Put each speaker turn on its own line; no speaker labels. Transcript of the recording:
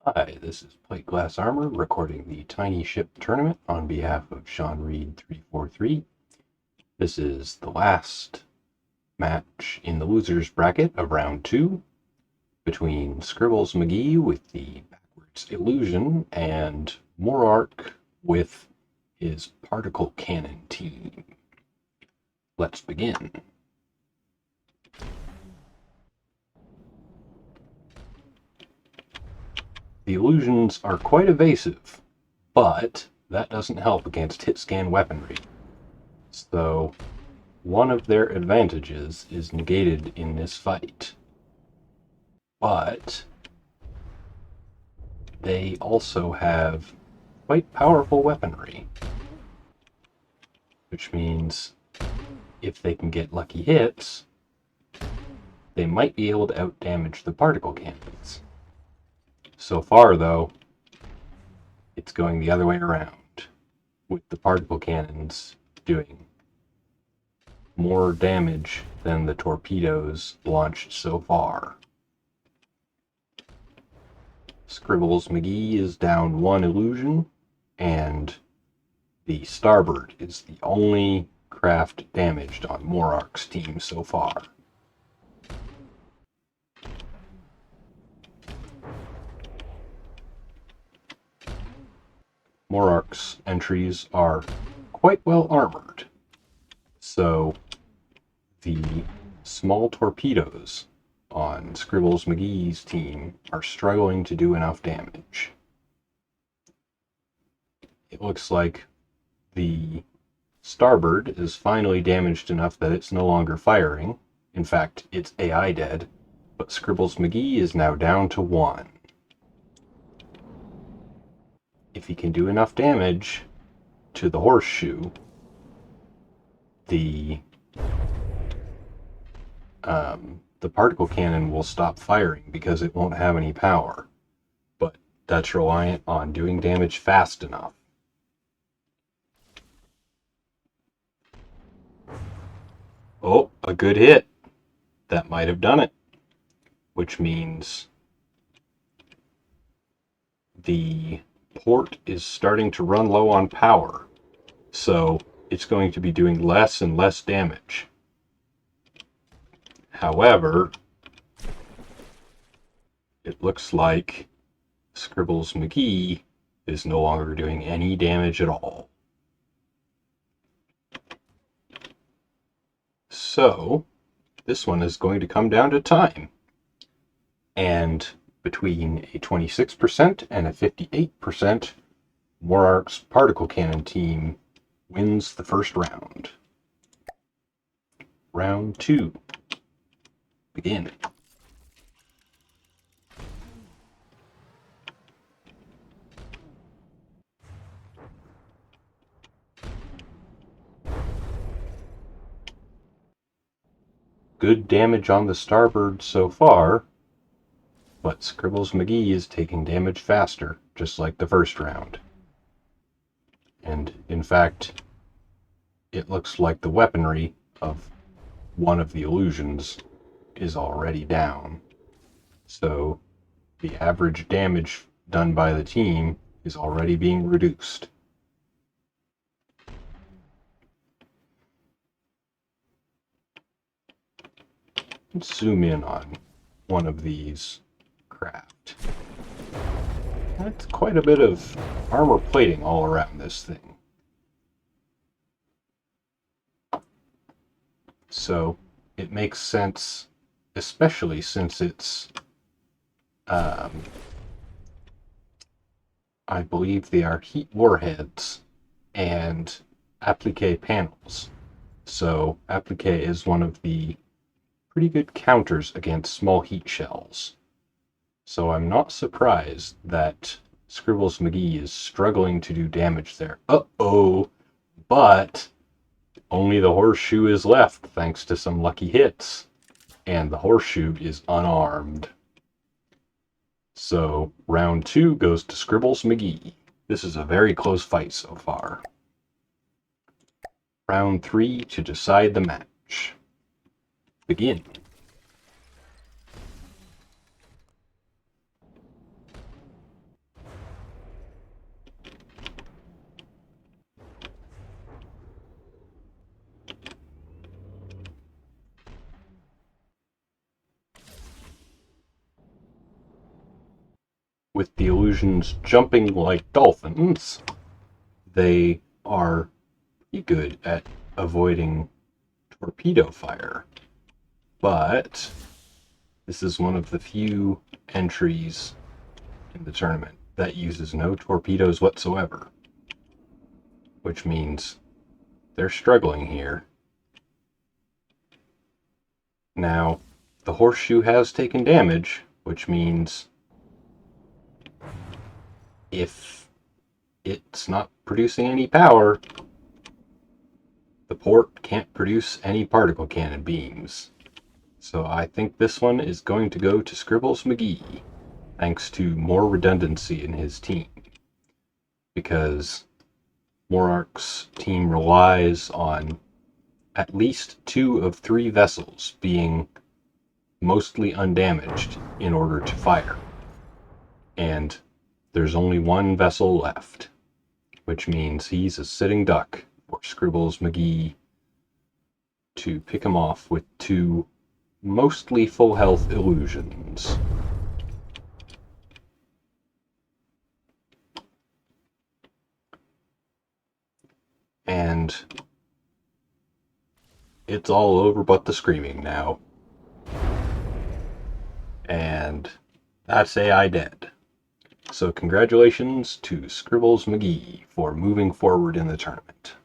Hi, this is Plate Glass Armor recording the Tiny Ship Tournament on behalf of Sean Reed 343. This is the last match in the losers bracket of round 2 between ScribblesMcGee with the backwards illusion and Mourark with his particle cannon team. Let's begin. The illusions are quite evasive, but that doesn't help against hit-scan weaponry. So one of their advantages is negated in this fight. But they also have quite powerful weaponry, which means if they can get lucky hits, they might be able to outdamage the particle cannons. So far, though, it's going the other way around, with the particle cannons doing more damage than the torpedoes launched so far. ScribblesMcGee is down one illusion, and the starboard is the only craft damaged on Mourark's team so far. Mourark's entries are quite well armored, so the small torpedoes on ScribblesMcGee's team are struggling to do enough damage. It looks like the starboard is finally damaged enough that it's no longer firing. In fact, it's AI dead, but ScribblesMcGee is now down to 1. If he can do enough damage to the horseshoe, the particle cannon will stop firing because it won't have any power, but that's reliant on doing damage fast enough. Oh, a good hit. That might have done it, which means the port is starting to run low on power, so it's going to be doing less and less damage. However, it looks like ScribblesMcGee is no longer doing any damage at all. So, this one is going to come down to time. And between a 26% and a 58%, Mourark's particle cannon team wins the first round. Round 2. Begin. Good damage on the starboard so far, but ScribblesMcGee is taking damage faster, just like the first round. And in fact, it looks like the weaponry of one of the illusions is already down. So the average damage done by the team is already being reduced. Let's zoom in on one of these craft. That's quite a bit of armor plating all around this thing. So it makes sense, especially since it's, I believe they are heat warheads and applique panels. So applique is one of the pretty good counters against small heat shells. So I'm not surprised that ScribblesMcGee is struggling to do damage there. Uh-oh! But only the horseshoe is left thanks to some lucky hits. And the horseshoe is unarmed. So round 2 goes to ScribblesMcGee. This is a very close fight so far. Round 3 to decide the match. Begin. with the illusions jumping like dolphins, they are pretty good at avoiding torpedo fire. But this is one of the few entries in the tournament that uses no torpedoes whatsoever, which means they're struggling here. Now, the horseshoe has taken damage, which means if it's not producing any power, the port can't produce any particle cannon beams. So I think this one is going to go to ScribblesMcGee, thanks to more redundancy in his team. Because Mourark's team relies on at least 2 of 3 vessels being mostly undamaged in order to fire. And there's only 1 vessel left, which means he's a sitting duck for ScribblesMcGee to pick him off with 2 mostly full health illusions. And it's all over but the screaming now. And that's AI dead. So congratulations to ScribblesMcGee for moving forward in the tournament.